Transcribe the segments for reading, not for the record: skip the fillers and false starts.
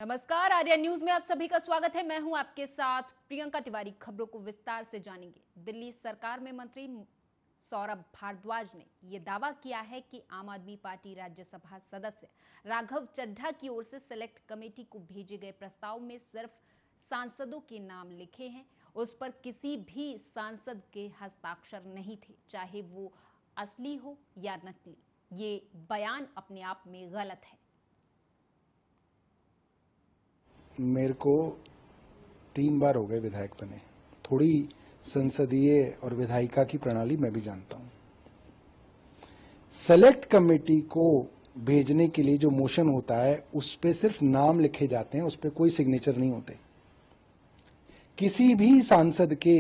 नमस्कार, आर्या न्यूज में आप सभी का स्वागत है। मैं हूं आपके साथ प्रियंका तिवारी। खबरों को विस्तार से जानेंगे। दिल्ली सरकार में मंत्री सौरभ भारद्वाज ने यह दावा किया है कि आम आदमी पार्टी राज्यसभा सदस्य राघव चड्ढा की ओर से सेलेक्ट कमेटी को भेजे गए प्रस्ताव में सिर्फ सांसदों के नाम लिखे हैं। उस पर किसी भी सांसद के हस्ताक्षर नहीं थे, चाहे वो असली हो या नकली। ये बयान अपने आप में गलत है। मेरे को 3 बार हो गए विधायक बने। थोड़ी संसदीय और विधायिका की प्रणाली मैं भी जानता हूं। सेलेक्ट कमेटी को भेजने के लिए जो मोशन होता है उस पे सिर्फ नाम लिखे जाते हैं, उस पे कोई सिग्नेचर नहीं होते। किसी भी सांसद के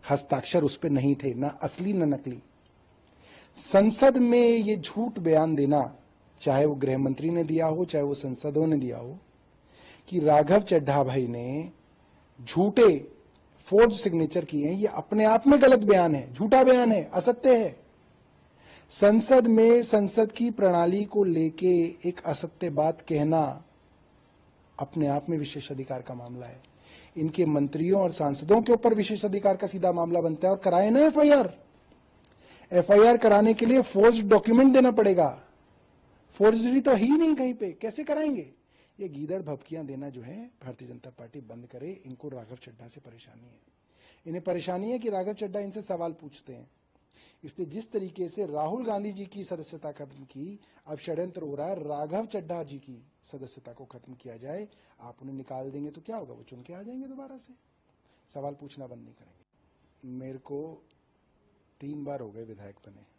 हस्ताक्षर उस पे नहीं थे, ना असली ना नकली। संसद में ये झूठ बयान देना, चाहे वो गृह मंत्री ने दिया हो चाहे वो संसदों ने दिया हो, कि राघव चड्ढा भाई ने झूठे फोर्ज सिग्नेचर किए हैं, ये अपने आप में गलत बयान है, झूठा बयान है, असत्य है। संसद में संसद की प्रणाली को लेके एक असत्य बात कहना अपने आप में विशेष अधिकार का मामला है। इनके मंत्रियों और सांसदों के ऊपर विशेष अधिकार का सीधा मामला बनता है और कराए ना एफआईआर। एफआईआर कराने के लिए फोर्ज डॉक्यूमेंट देना पड़ेगा। फोर्जरी तो ही नहीं कहीं पे, कैसे कराएंगे? ये गीदड़ भभकियां देना जो है भारतीय जनता पार्टी बंद करे। इनको राघव चड्ढा से परेशानी है। इन्हें परेशानी है कि राघव चड्ढा इनसे सवाल पूछते हैं। इसलिए जिस तरीके से राहुल गांधी जी की सदस्यता खत्म की, अब षड्यंत्र हो रहा है राघव चड्ढा जी की सदस्यता को खत्म किया जाए। आप उन्हें निकाल देंगे तो क्या होगा? वो चुन के आ जाएंगे दोबारा से। सवाल पूछना बंद नहीं करेंगे। मेरे को 3 बार हो गए विधायक बने।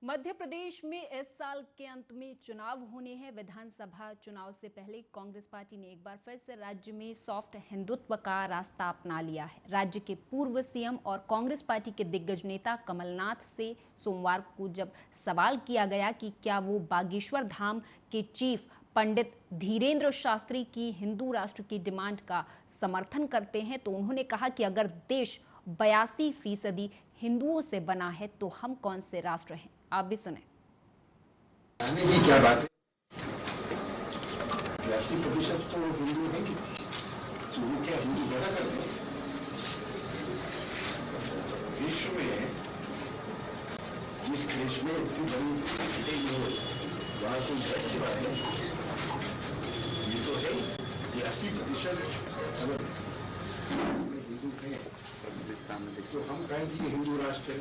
मध्य प्रदेश में इस साल के अंत में चुनाव होने हैं। विधानसभा चुनाव से पहले कांग्रेस पार्टी ने एक बार फिर से राज्य में सॉफ्ट हिंदुत्व का रास्ता अपना लिया है। राज्य के पूर्व सीएम और कांग्रेस पार्टी के दिग्गज नेता कमलनाथ से सोमवार को जब सवाल किया गया कि क्या वो बागेश्वर धाम के चीफ पंडित धीरेन्द्र शास्त्री की हिंदू राष्ट्र की डिमांड का समर्थन करते हैं, तो उन्होंने कहा कि अगर देश 82% हिंदुओं से बना है तो हम कौन से राष्ट्र हैं। आप भी सुने। की क्या बात है? 80% तो हिंदू है कि वो क्या हिंदू पैदा करते हैं? विश्व में जिस देश में इतनी बड़ी सिटी हो वहां कोई बहस की बात है? ये तो है कि 80% अगर हिंदू है तो हम कहें कि हिंदू राष्ट्र है।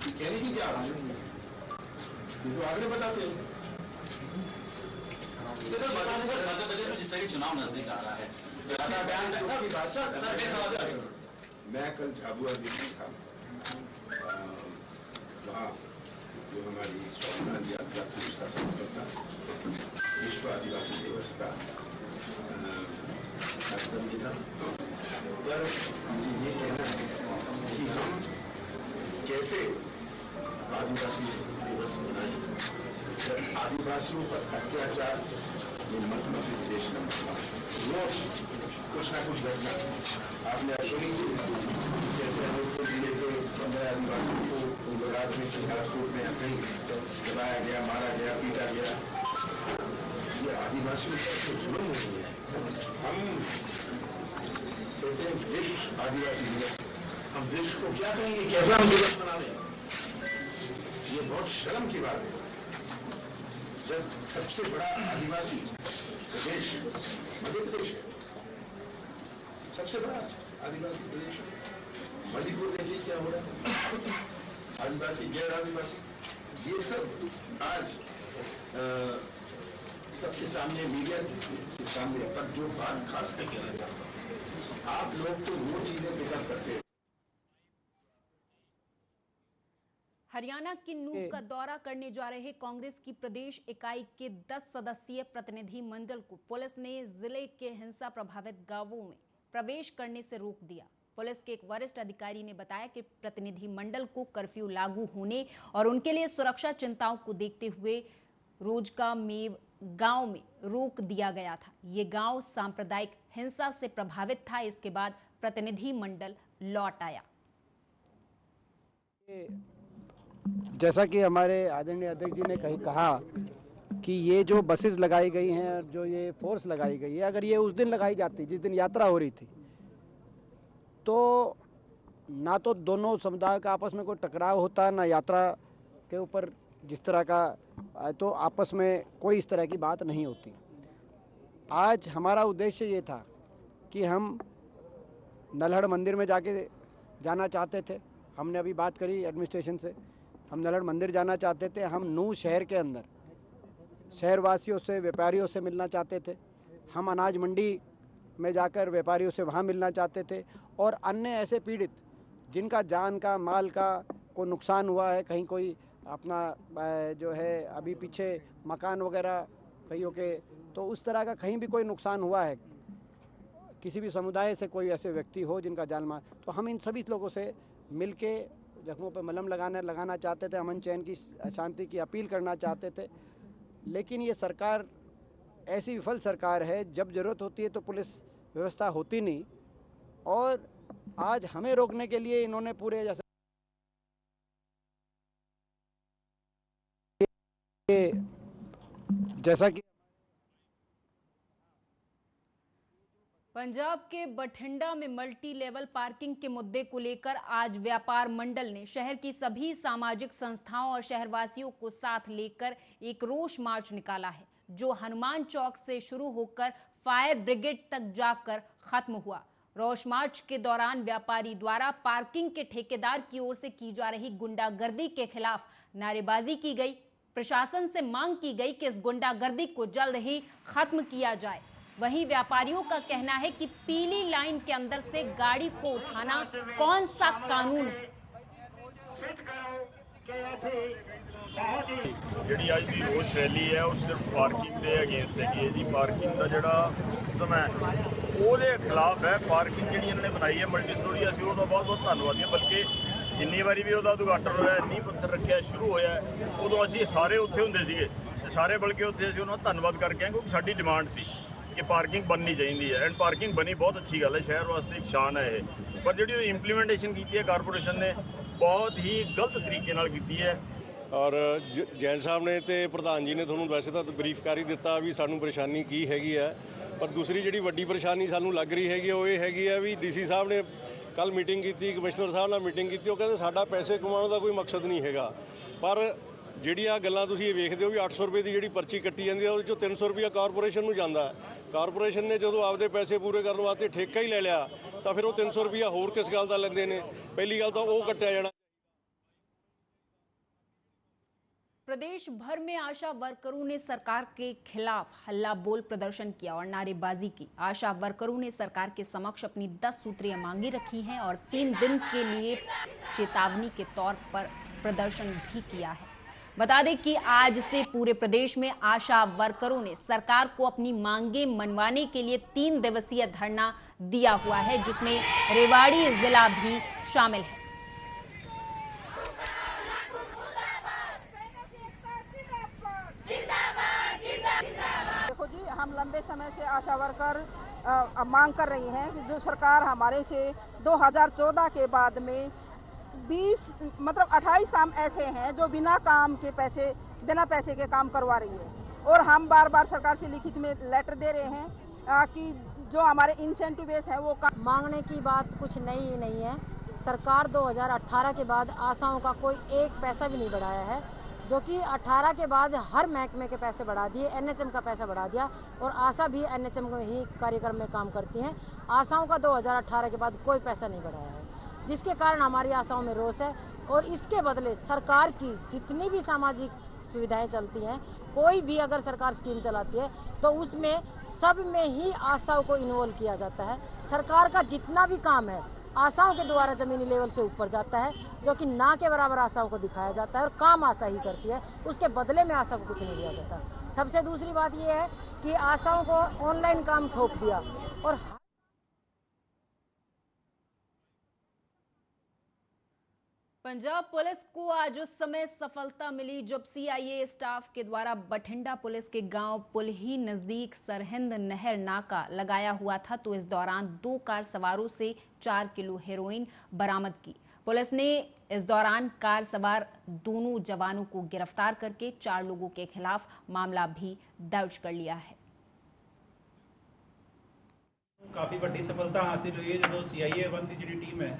कहने की क्या आवश्यकता है? ये तो आगे बताते हैं। मध्य प्रदेश में जिस तरह चुनाव नजदीक आ रहा है, मैं कल झाबुआ दिल्ली था। वहाँ जो हमारी स्वाभिमान यात्रा थी उसका संकल्प था, विश्व आदिवासी दिवस का कार्यक्रम भी था। पर मुझे ये कहना है कि हम कैसे आदिवासी दिवस मनाएं जब आदिवासियों पर अत्याचार ये मध्य प्रदेश में रोज कुछ ना कुछ घटना आपने सुनी। जैसे अनूपपुर जिले के 15 आदिवासियों को गुजरात में बिलासपुर में कहीं दबाया गया, मारा गया, पीटा गया। ये आदिवासियों पर तो जुल्म हो गया है। हम कहते हैं विश्व आदिवासी दिवस, हम विश्व को क्या कहेंगे, कैसा हम दिवस मना लें? ये बहुत शर्म की बात है जब सबसे बड़ा आदिवासी प्रदेश मध्य प्रदेश है, सबसे बड़ा आदिवासी प्रदेश है। मणिपुर देखिए क्या हो रहा है, आदिवासी गैर आदिवासी, ये सब आज सबके सामने, मीडिया के सामने। पर जो बात खास मैं कहना चाहता हूँ, आप लोग तो वो चीजें पिकअप करते हैं। हरियाणा की नूंह का दौरा करने जा रहे कांग्रेस की प्रदेश इकाई के 10 सदस्यीय प्रतिनिधि मंडल को पुलिस ने जिले के हिंसा प्रभावित गांवों में प्रवेश करने से रोक दिया। पुलिस के एक वरिष्ठ अधिकारी ने बताया कि प्रतिनिधि मंडल को कर्फ्यू लागू होने और उनके लिए सुरक्षा चिंताओं को देखते हुए रोजका मेव गांव में रोक दिया गया था। ये गांव सांप्रदायिक हिंसा से प्रभावित था। इसके बाद प्रतिनिधि मंडल लौट आया। जैसा कि हमारे आदरणीय अध्यक्ष जी ने कहा कि ये जो बसेस लगाई गई हैं, जो ये फोर्स लगाई गई है, अगर ये उस दिन लगाई जाती जिस दिन यात्रा हो रही थी, तो ना तो दोनों समुदायों का आपस में कोई टकराव होता, ना यात्रा के ऊपर जिस तरह का तो आपस में कोई इस तरह की बात नहीं होती। आज हमारा उद्देश्य ये था कि हम नल्हड़ मंदिर में जाना चाहते थे। हमने अभी बात करी एडमिनिस्ट्रेशन से, हम नल्हड़ मंदिर जाना चाहते थे। हम नूह शहर के अंदर शहरवासियों से, व्यापारियों से मिलना चाहते थे। हम अनाज मंडी में जाकर व्यापारियों से वहाँ मिलना चाहते थे। और अन्य ऐसे पीड़ित जिनका जान का, माल का को नुकसान हुआ है, कहीं कोई अपना जो है अभी पीछे मकान वगैरह कईयों के, तो उस तरह का कहीं भी कोई नुकसान हुआ है, किसी भी समुदाय से कोई ऐसे व्यक्ति हो जिनका जान माल, तो हम इन सभी लोगों से मिलके जख्मों पर मलहम लगाना चाहते थे। अमन चैन की, शांति की अपील करना चाहते थे। लेकिन ये सरकार ऐसी विफल सरकार है, जब जरूरत होती है तो पुलिस व्यवस्था होती नहीं। और आज हमें रोकने के लिए इन्होंने पूरे जैसा कि पंजाब के बठिंडा में मल्टी लेवल पार्किंग के मुद्दे को लेकर आज व्यापार मंडल ने शहर की सभी सामाजिक संस्थाओं और शहरवासियों को साथ लेकर एक रोष मार्च निकाला है, जो हनुमान चौक से शुरू होकर फायर ब्रिगेड तक जाकर खत्म हुआ। रोष मार्च के दौरान व्यापारी द्वारा पार्किंग के ठेकेदार की ओर से की जा रही गुंडागर्दी के खिलाफ नारेबाजी की गई। प्रशासन से मांग की गई कि इस गुंडागर्दी को जल्द ही खत्म किया जाए। वहीं व्यापारियों का कहना है कि पीली लाइन के अंदर से गाड़ी को उठाना कौन सा कानून है। ਜਿਹੜੀ ਅੱਜ ਦੀ ਰੋਸ਼ ਰੈਲੀ ਹੈ ਉਹ ਸਿਰਫ ਪਾਰਕਿੰਗ ਦੇ ਅਗੇਂਸਟ ਹੈਗੀ ਹੈ ਜੀ। ਪਾਰਕਿੰਗ ਦਾ ਜਿਹੜਾ ਸਿਸਟਮ ਹੈ ਉਹਦੇ ਖਿਲਾਫ ਹੈ। ਪਾਰਕਿੰਗ ਜਿਹੜੀ ਇਹਨਾਂ ਨੇ ਬਣਾਈ ਹੈ ਮਲਟੀ ਸਟੋਰੀ, ਅਸੀਂ ਉਹਦਾ ਬਹੁਤ ਬਹੁਤ ਧੰਨਵਾਦੀ ਹਾਂ। ਬਲਕਿ ਜਿੰਨੀ ਵਾਰੀ ਵੀ ਉਹਦਾ ਉਦਘਾਟਨ ਹੋਇਆ, ਨੀਂਹ ਪੱਥਰ ਰੱਖਿਆ ਸ਼ੁਰੂ ਹੋਇਆ, ਉਦੋਂ ਅਸੀਂ ਸਾਰੇ ਉੱਥੇ ਹੁੰਦੇ ਸੀਗੇ ਤੇ ਸਾਰੇ ਬਲਕਿ ਉੱਥੇ ਅਸੀਂ ਉਹਨਾਂ ਦਾ ਧੰਨਵਾਦ ਕਰਕੇ ਆਏ, ਕਿਉਂਕਿ ਸਾਡੀ ਡਿਮਾਂਡ ਸੀ ਕਿ ਪਾਰਕਿੰਗ ਬਣਨੀ ਚਾਹੀਦੀ ਹੈ। ਐਂਡ ਪਾਰਕਿੰਗ ਬਣੀ, ਬਹੁਤ ਅੱਛੀ ਗੱਲ ਹੈ, ਸ਼ਹਿਰ ਵਾਸਤੇ ਇੱਕ ਸ਼ਾਨ ਹੈ ਇਹ। ਪਰ ਜਿਹੜੀ ਇੰਪਲੀਮੈਂਟੇਸ਼ਨ ਕੀਤੀ ਹੈ ਕਾਰਪੋਰੇਸ਼ਨ ਨੇ, ਬਹੁਤ ਹੀ ਗਲਤ ਤਰੀਕੇ ਨਾਲ ਕੀਤੀ ਹੈ। ਔਰ ਜੈਨ ਸਾਹਿਬ ਨੇ ਤੇ ਪ੍ਰਧਾਨ ਜੀ ਨੇ ਤੁਹਾਨੂੰ ਵੈਸੇ ਤਾਂ ਬਰੀਫ ਕਰ ਹੀ ਦਿੱਤਾ ਵੀ ਸਾਨੂੰ ਪਰੇਸ਼ਾਨੀ ਕੀ ਹੈਗੀ ਹੈ। ਪਰ ਦੂਸਰੀ ਜਿਹੜੀ ਵੱਡੀ ਪਰੇਸ਼ਾਨੀ ਸਾਨੂੰ ਲੱਗ ਰਹੀ ਹੈਗੀ ਉਹ ਇਹ ਹੈਗੀ ਹੈ ਵੀ ਡੀਸੀ ਸਾਹਿਬ ਨੇ ਕੱਲ ਮੀਟਿੰਗ ਕੀਤੀ, ਕਮਿਸ਼ਨਰ ਸਾਹਿਬ ਨਾਲ ਮੀਟਿੰਗ ਕੀਤੀ, ਉਹ ਕਹਿੰਦੇ ਸਾਡਾ ਪੈਸੇ ਕਮਾਉਣ ਦਾ ਕੋਈ ਮਕਸਦ ਨਹੀਂ ਹੈਗਾ। ਪਰ ਜਿਹੜੀਆਂ ਗੱਲਾਂ ਤੁਸੀਂ ਇਹ ਵੇਖਦੇ ਹੋ ਵੀ 800 ਰੁਪਏ ਦੀ ਜਿਹੜੀ ਪਰਚੀ ਕੱਟੀ ਜਾਂਦੀ ਹੈ, ਉਹਦੇ ਚੋਂ 300 ਰੁਪਇਆ ਕਾਰਪੋਰੇਸ਼ਨ ਨੂੰ ਜਾਂਦਾ। ਕਾਰਪੋਰੇਸ਼ਨ ਨੇ ਜਦੋਂ ਆਪਦੇ ਪੈਸੇ ਪੂਰੇ ਕਰਨ ਵਾਸਤੇ ਠੇਕਾ ਹੀ ਲੈ ਲਿਆ ਤਾਂ ਫਿਰ ਉਹ 300 ਰੁਪਇਆ ਹੋਰ ਕਿਸ ਗੱਲ ਦਾ ਲੈਂਦੇ ਨੇ? ਪਹਿਲੀ ਗੱਲ ਤਾਂ ਉਹ ਕੱਟਿਆ ਜਾਣਾ। प्रदेश भर में आशा वर्करों ने सरकार के खिलाफ हल्ला बोल प्रदर्शन किया और नारेबाजी की। आशा वर्करों ने सरकार के समक्ष अपनी 10 सूत्रीय मांगी रखी हैं और 3 दिन के लिए चेतावनी के तौर पर प्रदर्शन भी किया है। बता दें कि आज से पूरे प्रदेश में आशा वर्करों ने सरकार को अपनी मांगे मनवाने के लिए 3 दिवसीय धरना दिया हुआ है, जिसमें रेवाड़ी जिला भी शामिल है। देखो जी, हम लंबे समय से आशा वर्कर मांग कर रही हैं कि जो सरकार हमारे से 2014 के बाद में 28 काम ऐसे हैं जो बिना पैसे के काम करवा रही है। और हम बार बार सरकार से लिखित में लेटर दे रहे हैं कि जो हमारे इंसेंटिव बेस है वो मांगने की बात कुछ नई नहीं है। सरकार 2018 के बाद आशाओं का कोई एक पैसा भी नहीं बढ़ाया है, जो कि 18 के बाद हर महकमे के पैसे बढ़ा दिए, एनएचएम का पैसा बढ़ा दिया और आशा भी एनएचएम में ही कार्यक्रम में काम करती हैं। आशाओं का 2018 के बाद कोई पैसा नहीं बढ़ाया है, जिसके कारण हमारी आशाओं में रोष है। और इसके बदले सरकार की जितनी भी सामाजिक सुविधाएं चलती हैं, कोई भी अगर सरकार स्कीम चलाती है तो उसमें सब में ही आशाओं को इन्वॉल्व किया जाता है। सरकार का जितना भी काम है आशाओं के द्वारा जमीनी लेवल से ऊपर जाता है, जो कि ना के बराबर आशाओं को दिखाया जाता है और काम आशा ही करती है, उसके बदले में आशा को कुछ नहीं दिया जाता। सबसे दूसरी बात यह है कि आशाओं को ऑनलाइन काम थोप दिया। और पंजाब पुलिस को आज उस समय सफलता मिली जब सीआईए स्टाफ के द्वारा बठिंडा पुलिस के गांव पुलही नजदीक सरहिंद नहर नाका लगाया हुआ था, तो इस दौरान 2 कार सवारों से 4 किलो हेरोइन बरामद की। पुलिस ने इस दौरान कार सवार दोनों जवानों को गिरफ्तार करके 4 लोगों के खिलाफ मामला भी दर्ज कर लिया है। काफ़ी ਵੱਡੀ ਸਫਲਤਾ ਹਾਸਿਲ ਹੋਈ ਹੈ ਜਦੋਂ CIA 1 ਦੀ ਜਿਹੜੀ ਟੀਮ ਹੈ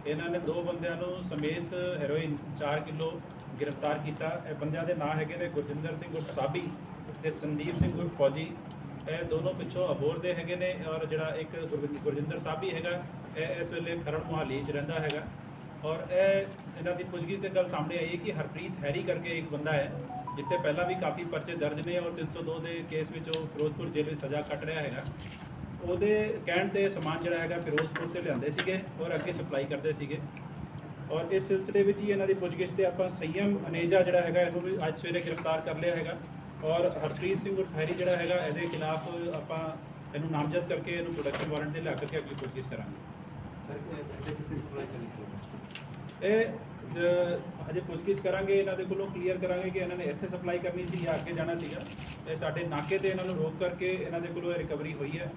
ਇਹਨਾਂ ਨੇ 2 ਬੰਦਿਆਂ ਨੂੰ ਸਮੇਤ ਹੈਰੋਇਨ 4 ਕਿਲੋ ਗ੍ਰਿਫਤਾਰ ਕੀਤਾ। ਇਹ ਬੰਦਿਆਂ ਦੇ ਨਾਂ ਹੈਗੇ ਨੇ ਗੁਰਜਿੰਦਰ ਸਿੰਘ ਉਰਫ ਸਾਬੀ ਤੇ ਸੰਦੀਪ ਸਿੰਘ ਉਰਫ ਫੌਜੀ। ਇਹ ਦੋਨੋਂ ਪਿੱਛੋਂ ਅਬੋਰ ਦੇ ਹੈਗੇ ਨੇ ਔਰ ਜਿਹੜਾ ਇੱਕ ਗੁਰਜਿੰਦਰ ਸਾਬੀ ਹੈਗਾ ਇਹ ਇਸ ਵੇਲੇ ਖਰੜ ਮੁਹਾਲੀ 'ਚ ਰਹਿੰਦਾ ਹੈਗਾ। ਔਰ ਇਹ ਇਹਨਾਂ ਦੀ ਪੁੱਛਗਿੱਛ ਤੇ ਗੱਲ ਸਾਹਮਣੇ ਆਈ ਹੈ ਕਿ ਹਰਪ੍ਰੀਤ ਹੈਰੀ ਕਰਕੇ ਇੱਕ ਬੰਦਾ ਹੈ ਜਿੱਤੇ ਪਹਿਲਾਂ ਵੀ ਕਾਫੀ ਪਰਚੇ ਦਰਜ ਨੇ ਔਰ 302 ਦੇ ਕੇਸ ਵਿੱਚ ਉਹ ਫਿਰੋਜ਼ਪੁਰ ਜੇਲ੍ਹ ਵਿੱਚ ਸਜ਼ਾ ਕੱਟ ਰਿਹਾ ਹੈਗਾ। ਉਹਦੇ ਕਹਿਣ ਤੇ ਸਮਾਨ ਜਿਹੜਾ ਹੈਗਾ ਫਿਰੋਜ਼ਪੁਰ ਤੇ ਲਿਆਂਦੇ ਸੀਗੇ ਔਰ ਅੱਗੇ ਸਪਲਾਈ ਕਰਦੇ ਸੀਗੇ। ਔਰ ਇਸ ਸਿਲਸਿਲੇ ਵਿੱਚ ਹੀ ਇਹਨਾਂ ਦੀ ਪੁੱਛਗਿੱਛ ਤੇ ਆਪਾਂ ਸੰਯਮ ਅਨੇਜਾ ਜਿਹੜਾ ਹੈਗਾ ਇਹਨੂੰ ਵੀ ਅੱਜ ਸਵੇਰੇ ਗ੍ਰਿਫਤਾਰ ਕਰ ਲਿਆ ਹੈਗਾ। ਔਰ ਹਰਪ੍ਰੀਤ ਸਿੰਘ ਉਰਫ ਹੈਰੀ ਜਿਹੜਾ ਹੈਗਾ ਇਹਦੇ ਖਿਲਾਫ ਆਪਾਂ ਇਹਨੂੰ ਨਾਮਜ਼ਦ ਕਰਕੇ ਇਹਨੂੰ ਪ੍ਰੋਡਕਸ਼ਨ ਵਾਰੰਟ ਤੇ ਲਿਆ ਕਰਕੇ ਅੱਗੇ ਪੁੱਛਗਿੱਛ ਕਰਾਂਗੇ। ਇਹ ਹਜੇ ਪੁੱਛਗਿੱਛ ਕਰਾਂਗੇ ਇਹਨਾਂ ਦੇ ਕੋਲੋਂ ਕਲੀਅਰ ਕਰਾਂਗੇ ਕਿ ਇਹਨਾਂ ਨੇ ਇੱਥੇ ਸਪਲਾਈ ਕਰਨੀ ਸੀ ਜਾਂ ਅੱਗੇ ਜਾਣਾ ਸੀਗਾ। ਇਹ ਸਾਡੇ ਨਾਕੇ ਤੇ ਇਹਨਾਂ ਨੂੰ ਰੋਕ ਕਰਕੇ ਇਹਨਾਂ ਦੇ ਕੋਲੋਂ ਇਹ ਰਿਕਵਰੀ ਹੋਈ ਹੈ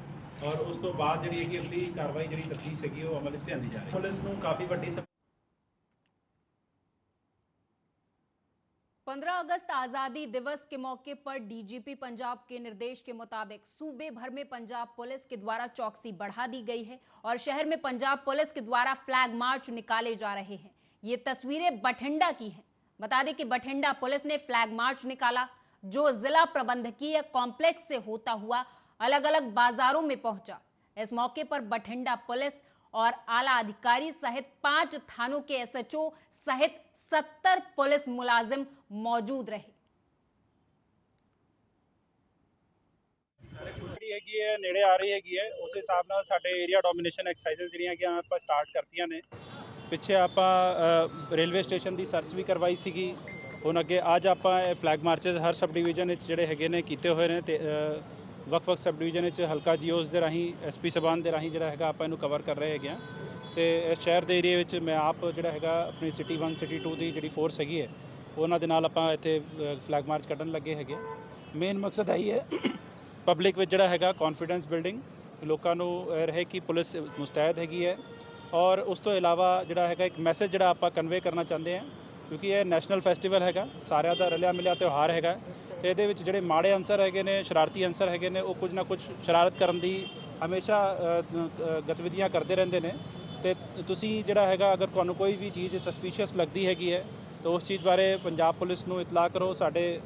ਔਰ ਉਸ ਤੋਂ ਬਾਅਦ ਜਿਹੜੀ ਹੈਗੀ ਅਗਲੀ ਕਾਰਵਾਈ ਜਿਹੜੀ ਤਫਤੀਸ਼ ਹੈਗੀ ਉਹ ਅਮਲ ਵਿੱਚ ਲਿਆਂਦੀ ਜਾ ਰਹੀ ਹੈ। ਪੁਲਿਸ ਨੂੰ ਕਾਫੀ ਵੱਡੀ 15 अगस्त आजादी दिवस के मौके पर डीजीपी पंजाब के निर्देश के मुताबिक सूबे भर में पंजाब पुलिस के द्वारा चौकसी बढ़ा दी गई है और शहर में पंजाब पुलिस के द्वारा फ्लैग मार्च निकाले जा रहे हैं। ये तस्वीरें बठिंडा की हैं। बता दें कि बठिंडा पुलिस ने फ्लैग मार्च निकाला जो जिला प्रबंधकीय कॉम्प्लेक्स से होता हुआ अलग अलग बाजारों में पहुंचा। इस मौके पर बठिंडा पुलिस और आला अधिकारी सहित 5 थानों के SHO सहित 70 पुलिस मुलाजिम मौजूद रहे। ਹੈਗੀ ਹੈ ਨੇੜੇ ਆ ਰਹੀ ਹੈਗੀ ਹੈ ਉਸ ਹਿਸਾਬ ਨਾਲ ਸਾਡੇ ਏਰੀਆ ਡੋਮੀਨੇਸ਼ਨ ਐਕਸਰਸਾਈਜ਼ ਜਿਹੜੀਆਂ ਕਿ ਆਪਾਂ ਸਟਾਰਟ ਕਰਤੀਆਂ ਨੇ। ਪਿੱਛੇ ਆਪਾਂ ਰੇਲਵੇ ਸਟੇਸ਼ਨ ਦੀ ਸਰਚ ਵੀ ਕਰਵਾਈ ਸੀਗੀ। ਹੁਣ ਅੱਗੇ ਅੱਜ ਆਪਾਂ ਇਹ ਫਲੈਗ ਮਾਰਚਸ ਹਰ ਸਬ ਡਿਵੀਜ਼ਨ ਵਿੱਚ ਜਿਹੜੇ ਹੈਗੇ ਨੇ ਕੀਤੇ ਹੋਏ ਨੇ ਤੇ ਵੱਖ-ਵੱਖ ਸਬ ਡਿਵੀਜ਼ਨ ਵਿੱਚ ਹਲਕਾ ਜੀਓਜ਼ ਦੇ ਰਾਹੀਂ SP ਸਬਾਨ ਦੇ ਰਾਹੀਂ ਜਿਹੜਾ ਹੈਗਾ ਆਪਾਂ ਇਹਨੂੰ ਕਵਰ ਕਰ ਰਹੇ ਹੈਗੇ ਆ। ਤੇ ਇਸ ਸ਼ਹਿਰ ਦੇ ਏਰੀਆ ਵਿੱਚ ਮੈਂ ਆਪ ਜਿਹੜਾ ਹੈਗਾ ਆਪਣੀ ਸਿਟੀ 1 ਸਿਟੀ 2 ਦੀ ਜਿਹੜੀ ਫੋਰਸ ਹੈਗੀ ਹੈ ਉਹਨਾਂ ਦੇ ਨਾਲ ਆਪਾਂ ਇੱਥੇ ਫਲੈਗ ਮਾਰਚ ਕੱਢਣ ਲੱਗੇ ਹੈਗੇ। ਮੇਨ ਮਕਸਦ ਇਹੀ ਹੈ ਪਬਲਿਕ ਵਿੱਚ ਜਿਹੜਾ ਹੈਗਾ ਕੌਨਫੀਡੈਂਸ ਬਿਲਡਿੰਗ, ਲੋਕਾਂ ਨੂੰ ਰਹੇ ਕਿ ਪੁਲਿਸ ਮੁਸਤੈਦ ਹੈਗੀ ਹੈ ਔਰ ਉਸ ਤੋਂ ਇਲਾਵਾ ਜਿਹੜਾ ਹੈਗਾ ਇੱਕ ਮੈਸੇਜ ਜਿਹੜਾ ਆਪਾਂ ਕਨਵੇ ਕਰਨਾ ਚਾਹੁੰਦੇ ਹਾਂ ਕਿਉਂਕਿ ਇਹ ਨੈਸ਼ਨਲ ਫੈਸਟੀਵਲ ਹੈਗਾ, ਸਾਰਿਆਂ ਦਾ ਰਲਿਆ ਮਿਲਿਆ ਤਿਉਹਾਰ ਹੈਗਾ ਤੇ ਇਹਦੇ ਵਿੱਚ ਜਿਹੜੇ ਮਾੜੇ ਅੰਸਰ ਹੈਗੇ ਨੇ, ਸ਼ਰਾਰਤੀ ਅੰਸਰ ਹੈਗੇ ਨੇ ਉਹ ਕੁਝ ਨਾ ਕੁਝ ਸ਼ਰਾਰਤ ਕਰਨ ਦੀ ਹਮੇਸ਼ਾ ਗਤੀਵਿਧੀਆਂ ਕਰਦੇ ਰਹਿੰਦੇ ਨੇ। ਤੇ ਤੁਸੀਂ ਜਿਹੜਾ ਹੈਗਾ ਅਗਰ ਤੁਹਾਨੂੰ ਕੋਈ ਵੀ ਚੀਜ਼ ਸਸਪੀਸ਼ੀਅਸ ਲੱਗਦੀ ਹੈਗੀ ਹੈ ਤਾਂ ਉਸ ਚੀਜ਼ ਬਾਰੇ ਪੰਜਾਬ ਪੁਲਿਸ ਨੂੰ ਇਤਲਾਹ ਕਰੋ। ਸਾਡੇ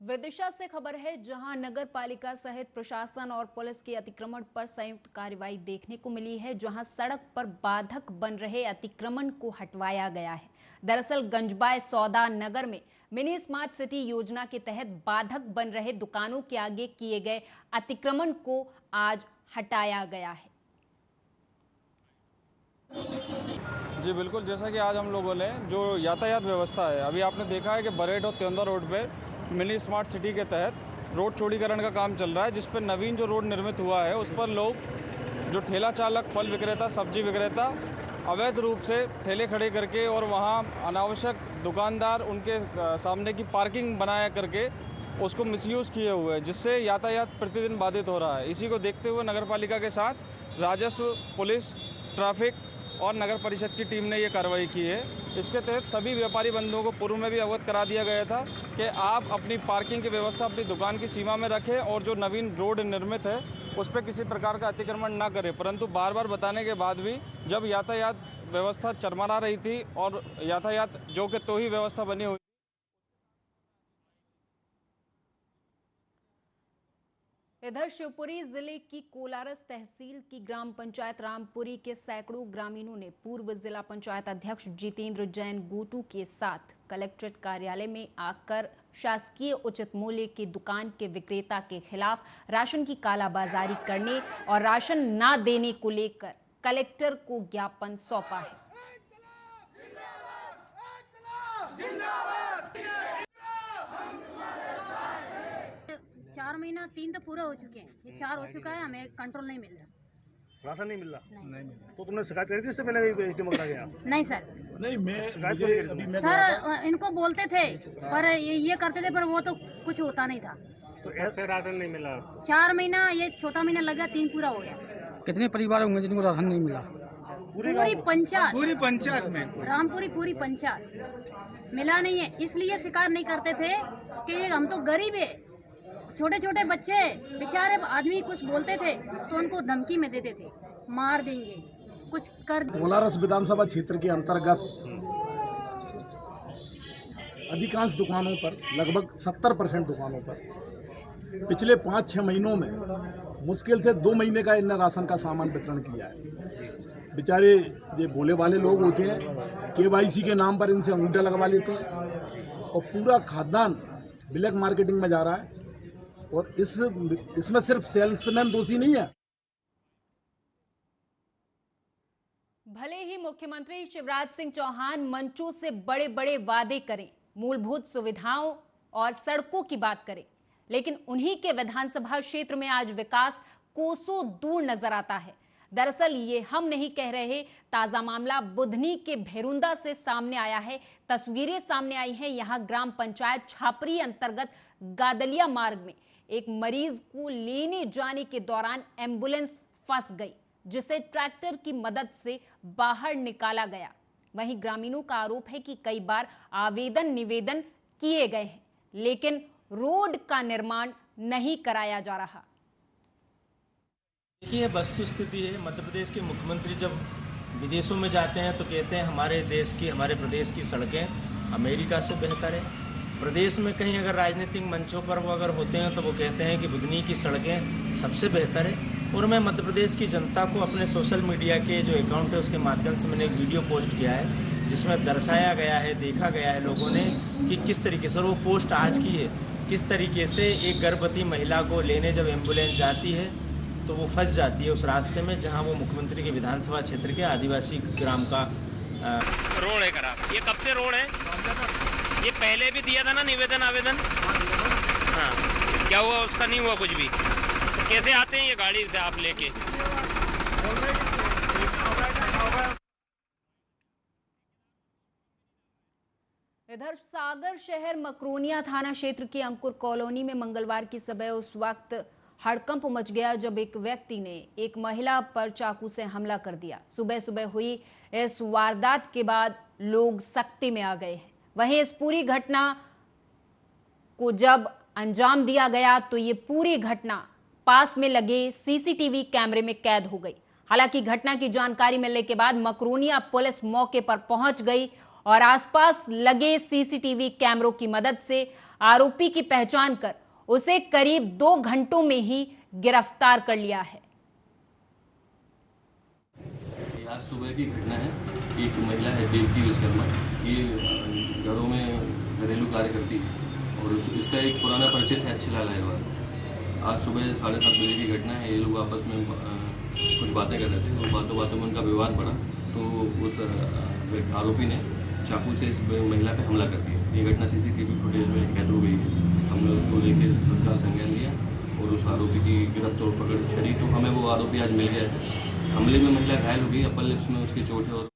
विदिशा से खबर है जहां नगर पालिका सहित प्रशासन और पुलिस के अतिक्रमण पर संयुक्त कार्रवाई देखने को मिली है, जहां सड़क पर बाधक बन रहे अतिक्रमण को हटवाया गया है। दरअसल गंजबाई सौदा नगर में मिनी स्मार्ट सिटी योजना के तहत बाधक बन रहे दुकानों के आगे किए गए अतिक्रमण को आज हटाया गया है। जी बिल्कुल, जैसा कि आज हम लोगों ने जो यातायात व्यवस्था है, अभी आपने देखा है कि बरेट और त्योंदा रोड पे मिनी स्मार्ट सिटी के तहत रोड चौड़ीकरण का काम चल रहा है, जिस पर नवीन जो रोड निर्मित हुआ है उस पर लोग जो ठेला चालक, फल विक्रेता, सब्जी विक्रेता अवैध रूप से ठेले खड़े करके और वहाँ अनावश्यक दुकानदार उनके सामने की पार्किंग बनाया करके उसको मिसयूज़ किए हुए हैं, जिससे यातायात प्रतिदिन बाधित हो रहा है। इसी को देखते हुए नगर पालिका के साथ राजस्व, पुलिस, ट्रैफिक और नगर परिषद की टीम ने ये कार्रवाई की है। इसके तहत सभी व्यापारी बंधुओं को पूर्व में भी अवगत करा दिया गया था कि आप अपनी पार्किंग की व्यवस्था अपनी दुकान की सीमा में रखें और जो नवीन रोड निर्मित है उस पर किसी प्रकार का अतिक्रमण ना करें। परंतु बार बार बताने के बाद भी जब यातायात व्यवस्था चरमरा रही थी और यातायात जो कि तो ही व्यवस्था बनी हुई। इधर शिवपुरी जिले की कोलारस तहसील की ग्राम पंचायत रामपुरी के सैकड़ों ग्रामीणों ने पूर्व जिला पंचायत अध्यक्ष जितेंद्र जैन गोटू के साथ कलेक्ट्रेट कार्यालय में आकर शासकीय उचित मूल्य की दुकान के विक्रेता के खिलाफ राशन की कालाबाजारी करने और राशन न देने को लेकर कलेक्टर को ज्ञापन सौंपा है। 4 महीना 3 तो पूरा हो चुके हैं, ये 4 हो चुका है, हमें कंट्रोल नहीं मिल रहा, राशन नहीं मिल रहा। नहीं मिल रहा। तो तुमने शिकायत करी थी इससे पहले एसडीएम को गया? नहीं सर, नहीं मैं शिकायत सर इनको बोलते थे पर ये करते थे पर वो तो कुछ होता नहीं था। तो ऐसे राशन नहीं मिला? 4 महीना, ये चौथा महीना लगा, 3 पूरा हो गया। कितने परिवार होंगे जिनको राशन नहीं मिला? पूरी पंचायत में रामपुरी पूरी पंचायत मिला नहीं है। इसलिए शिकार नहीं करते थे कि हम तो गरीब है, छोटे छोटे बच्चे बेचारे आदमी कुछ बोलते थे तो उनको धमकी में देते थे, मार देंगे, कुछ कर। कोलारस विधानसभा क्षेत्र के अंतर्गत अधिकांश दुकानों पर, लगभग 70% दुकानों पर पिछले 5-6 महीनों में मुश्किल से 2 महीने का इन्हें राशन का सामान वितरण किया है। बेचारे ये भोले वाले लोग होते हैं, KYC के नाम पर इनसे अंगूठे लगवा लेते हैं और पूरा खाद्यान्न ब्लैक मार्केटिंग में जा रहा है। और इसमें सिर्फ सेल्समैन दोषी नहीं है। भले ही मुख्यमंत्री शिवराज सिंह चौहान मंचों से बड़े बड़े वादे करें, मूलभूत सुविधाओं और सड़कों की बात करें, लेकिन उन्हीं के विधानसभा क्षेत्र में आज विकास कोसों दूर नजर आता है। दरअसल ये हम नहीं कह रहे, ताजा मामला बुधनी के भेरुंदा से सामने आया है। तस्वीरें सामने आई हैं। यहां ग्राम पंचायत छापरी अंतर्गत गादलिया मार्ग में एक मरीज को लेने जाने के दौरान एम्बुलेंस फंस गई, जिसे ट्रैक्टर की मदद से बाहर निकाला गया। वहीं ग्रामीणों का आरोप है कि कई बार आवेदन निवेदन किए गए हैं, लेकिन रोड का निर्माण नहीं कराया जा रहा। देखिए, वस्तु स्थिति है, मध्य प्रदेश के मुख्यमंत्री जब विदेशों में जाते हैं तो कहते हैं हमारे देश की, हमारे प्रदेश की सड़कें अमेरिका से बेहतर है। प्रदेश में कहीं अगर राजनीतिक मंचों पर वो अगर होते हैं तो वो कहते हैं कि बुधनी की सड़कें सबसे बेहतर है। और मैं मध्य प्रदेश की जनता को अपने सोशल मीडिया के जो अकाउंट है उसके माध्यम से मैंने एक वीडियो पोस्ट किया है, जिसमें दर्शाया गया है, देखा गया है लोगों ने कि किस तरीके से, और वो पोस्ट आज की है, किस तरीके से एक गर्भवती महिला को लेने जब एम्बुलेंस जाती है तो वो फंस जाती है उस रास्ते में जहाँ वो मुख्यमंत्री के विधानसभा क्षेत्र के आदिवासी ग्राम का रोड है खराब। ये कब से रोड है? ये पहले भी दिया था ना निवेदन आवेदन? हाँ, क्या हुआ उसका? नहीं हुआ कुछ भी। तो कैसे आते हैं ये गाड़ी से आप लेके? इधर सागर शहर मकरोनिया थाना क्षेत्र की अंकुर कॉलोनी में मंगलवार की सुबह उस वक्त हड़कंप मच गया जब एक व्यक्ति ने एक महिला पर चाकू से हमला कर दिया। सुबह सुबह हुई इस वारदात के बाद लोग सख्ती में आ गए हैं। वहीं इस पूरी घटना को जब अंजाम दिया गया तो ये पूरी घटना पास में लगे CCTV कैमरे में कैद हो गई। हालांकि घटना की जानकारी मिलने के बाद मकरोनिया पुलिस मौके पर पहुंच गई और आसपास लगे CCTV कैमरों की मदद से आरोपी की पहचान कर उसे करीब 2 घंटों में ही गिरफ्तार कर लिया है। आज सुबह की घटना है। एक महिला है देवकी विश्वकर्मा, ये घरों में घरेलू कार्य करती है और इसका एक पुराना परिचय है अच्छीलाल अग्रवाल। आज सुबह 7:30 बजे की घटना है। ये लोग आपस में कुछ बातें कर रहे थे और बातों में उनका विवाद बढ़ा तो उस आरोपी ने चाकू से इस महिला पे हमला कर दिया। ये घटना CCTV फुटेज में कैद हो गई है। हमने उसको लेकर तत्काल संज्ञान लिया और उस आरोपी की गिरफ्त और पकड़ करी तो हमें वो आरोपी आज मिल गया है। हमले में महिला घायल हो गई, अपर लिप्स में उसकी चोट है। और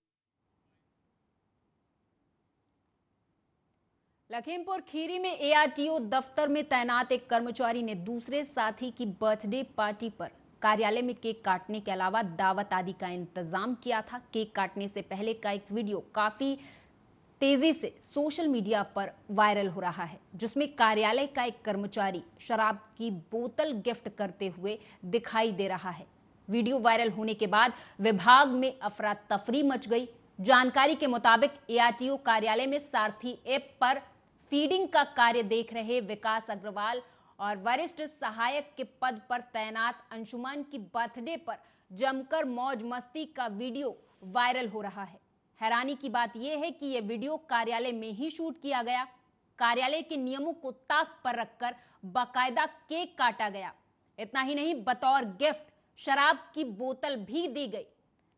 लखीमपुर खीरी में ARTO दफ्तर में तैनात एक कर्मचारी ने दूसरे साथी की बर्थडे पार्टी पर कार्यालय में केक काटने के अलावा दावत आदि का इंतजाम किया था। केक काटने से पहले का एक वीडियो काफी तेजी से सोशल मीडिया पर वायरल हो रहा है, जिसमें कार्यालय का एक कर्मचारी शराब की बोतल गिफ्ट करते हुए दिखाई दे रहा है। वीडियो वायरल होने के बाद विभाग में अफरा तफरी मच गई। जानकारी के मुताबिक ARTO कार्यालय में सारथी ऐप पर फीडिंग का कार्य देख रहे विकास अग्रवाल और वरिष्ठ सहायक के पद पर तैनात अंशुमान की बर्थडे पर जमकर मौज मस्ती का वीडियो वायरल हो रहा है। हैरानी की बात यह है कि यह वीडियो कार्यालय में ही शूट किया गया। कार्यालय के नियमों को ताक पर रखकर बाकायदा केक काटा गया। इतना ही नहीं, बतौर गिफ्ट शराब की बोतल भी दी गई।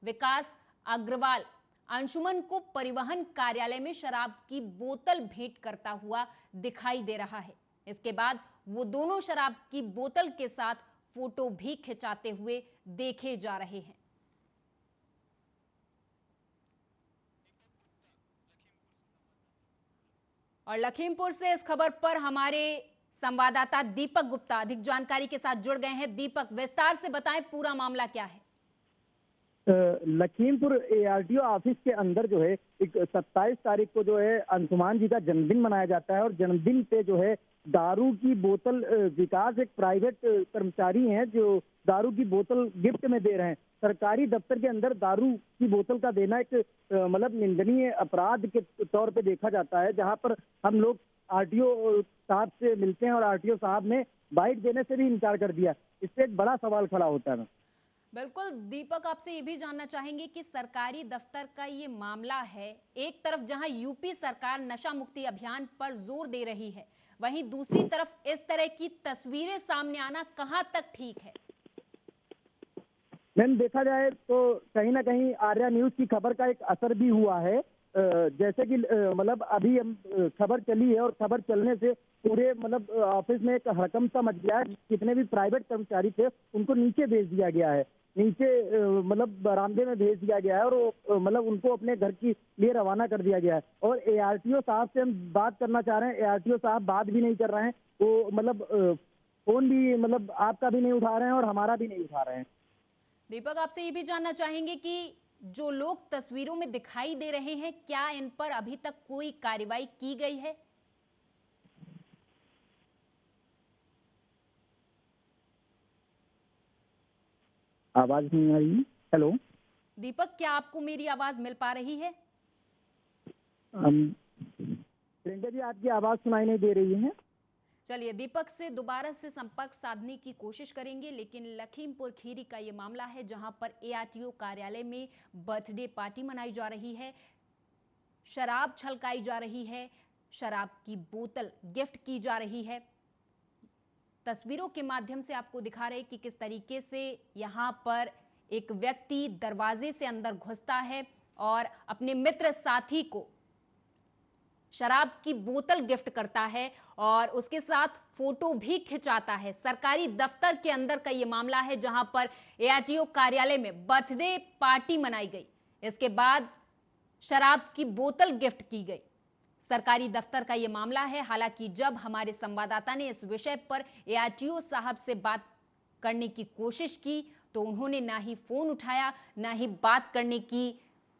विकास अग्रवाल अंशुमन को परिवहन कार्यालय में शराब की बोतल भेंट करता हुआ दिखाई दे रहा है। इसके बाद वो दोनों शराब की बोतल के साथ फोटो भी खिंचाते हुए देखे जा रहे हैं। और लखीमपुर से इस खबर पर हमारे संवाददाता दीपक गुप्ता अधिक जानकारी के साथ जुड़ गए हैं। दीपक, विस्तार से बताएं पूरा मामला क्या है? लखीमपुर ARTO ऑफिस के अंदर जो है 27 तारीख को जो है अंशुमान जी का जन्मदिन मनाया जाता है और जन्मदिन पे जो है दारू की बोतल विकास एक प्राइवेट कर्मचारी हैं जो दारू की बोतल गिफ्ट में दे रहे हैं। सरकारी दफ्तर के अंदर दारू की बोतल का देना एक मतलब निंदनीय अपराध के तौर पे देखा जाता है, जहां पर हम लोग RTO साहब से मिलते हैं और RTO साहब ने बाइट देने से भी इनकार कर दिया। इससे एक बड़ा सवाल खड़ा होता है। बिल्कुल दीपक, आपसे ये भी जानना चाहेंगे कि सरकारी दफ्तर का ये मामला है, एक तरफ जहां यूपी सरकार नशा मुक्ति अभियान पर जोर दे रही है, वहीं दूसरी तरफ इस तरह की तस्वीरें सामने आना कहां तक ठीक है? मैम देखा जाए तो कहीं ना कहीं आर्या न्यूज की खबर का एक असर भी हुआ है। जैसे कि मतलब अभी हम खबर चली है और खबर चलने से पूरे मतलब ऑफिस में एक हड़कंप सा मच गया है। जितने भी प्राइवेट कर्मचारी थे उनको नीचे भेज दिया गया है, नीचे मतलब बरामदे में भेज दिया गया है और मतलब उनको अपने घर के लिए रवाना कर दिया गया है। और ARTO साहब से हम बात करना चाह रहे हैं, ARTO साहब बात भी नहीं कर रहे हैं, वो मतलब फोन भी मतलब आपका भी नहीं उठा रहे हैं और हमारा भी नहीं उठा रहे हैं। दीपक, आपसे ये भी जानना चाहेंगे कि जो लोग तस्वीरों में दिखाई दे रहे हैं, क्या इन पर अभी तक कोई कार्रवाई की गई है? आवाज नहीं आ रही है। हेलो दीपक, क्या आपको मेरी आवाज मिल पा रही है? प्रियंका जी, आपकी आवाज सुनाई नहीं दे रही है। चलिए, दीपक से दोबारा से संपर्क साधने की कोशिश करेंगे, लेकिन लखीमपुर खीरी का ये मामला है जहां पर ARTO कार्यालय में बर्थडे पार्टी मनाई जा रही है, शराब छलकाई जा रही है, शराब की बोतल गिफ्ट की जा रही है। तस्वीरों के माध्यम से आपको दिखा रहे कि किस तरीके से यहां पर एक व्यक्ति दरवाजे से अंदर घुसता है और अपने मित्र साथी को शराब की बोतल गिफ्ट करता है और उसके साथ फोटो भी खिंचाता है। सरकारी दफ्तर के अंदर का ये मामला है जहां पर ARTO कार्यालय में बर्थडे पार्टी मनाई गई, इसके बाद शराब की बोतल गिफ्ट की गई। सरकारी दफ्तर का ये मामला है। हालांकि जब हमारे संवाददाता ने इस विषय पर ARTO साहब से बात करने की कोशिश की तो उन्होंने ना ही फोन उठाया, ना ही बात करने की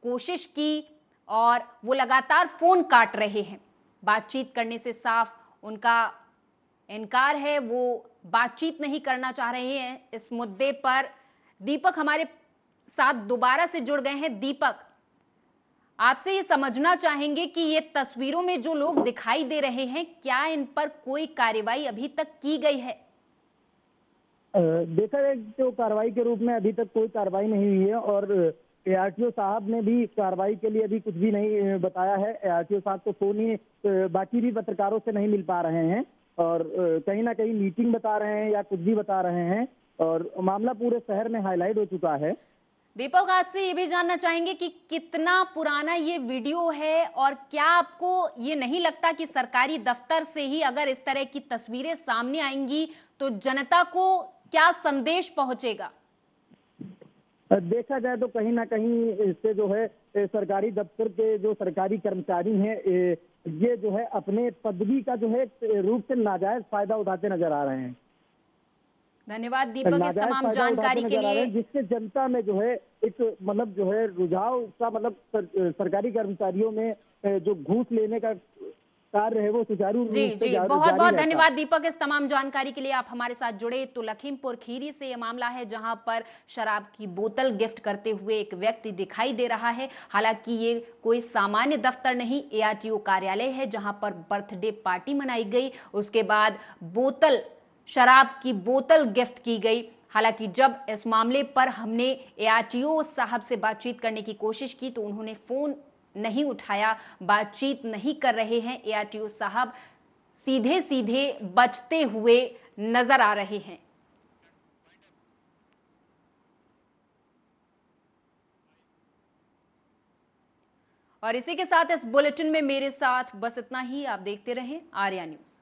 कोशिश की और वो लगातार फोन काट रहे हैं। बातचीत करने से साफ उनका इनकार है, वो बातचीत नहीं करना चाह रहे हैं इस मुद्दे पर। दीपक हमारे साथ दोबारा से जुड़ गए हैं। दीपक, आपसे ये समझना चाहेंगे कि ये तस्वीरों में जो लोग दिखाई दे रहे हैं, क्या इन पर कोई कार्रवाई अभी तक की गई है? देखा जाए तो कार्रवाई के रूप में अभी तक कोई कार्रवाई नहीं हुई है और ARTO साहब ने भी कार्रवाई के लिए अभी कुछ भी नहीं बताया है। ARTO साहब तो फोन ही बाकी भी पत्रकारों से नहीं मिल पा रहे हैं और कहीं ना कहीं मीटिंग बता रहे हैं या कुछ भी बता रहे हैं और मामला पूरे शहर में हाईलाइट हो चुका है। दीपक, आपसे ये भी जानना चाहेंगे कि कितना पुराना ये वीडियो है और क्या आपको ये नहीं लगता कि सरकारी दफ्तर से ही अगर इस तरह की तस्वीरें सामने आएंगी तो जनता को क्या संदेश पहुंचेगा? देखा जाए तो कहीं ना कहीं इससे जो है सरकारी दफ्तर के जो सरकारी कर्मचारी हैं ये जो है अपने पदवी का जो है रूप से नाजायज फायदा उठाते नजर आ रहे हैं। धन्यवाद दीपक इस तमाम जानकारी के लिए। जिससे जनता में जो है एक मतलब जो है रुझाव सा मतलब सरकारी कर्मचारियों में जो घूस लेने का कार्य है वो सुचारू रूप से जी बहुत बहुत धन्यवाद दीपक इस तमाम जानकारी के लिए। आप हमारे साथ जुड़े। तो लखीमपुर खीरी से यह मामला है जहां पर शराब की बोतल गिफ्ट करते हुए एक व्यक्ति दिखाई दे रहा है। हालांकि ये कोई सामान्य दफ्तर नहीं, ARTO कार्यालय है जहां पर बर्थडे पार्टी मनाई गई, उसके बाद शराब की बोतल गिफ्ट की गई। हालांकि जब इस मामले पर हमने ARTO साहब से बातचीत करने की कोशिश की तो उन्होंने फोन नहीं उठाया, बातचीत नहीं कर रहे हैं। ARTO साहब सीधे सीधे बचते हुए नजर आ रहे हैं। और इसी के साथ इस बुलेटिन में मेरे साथ बस इतना ही। आप देखते रहें आर्या न्यूज।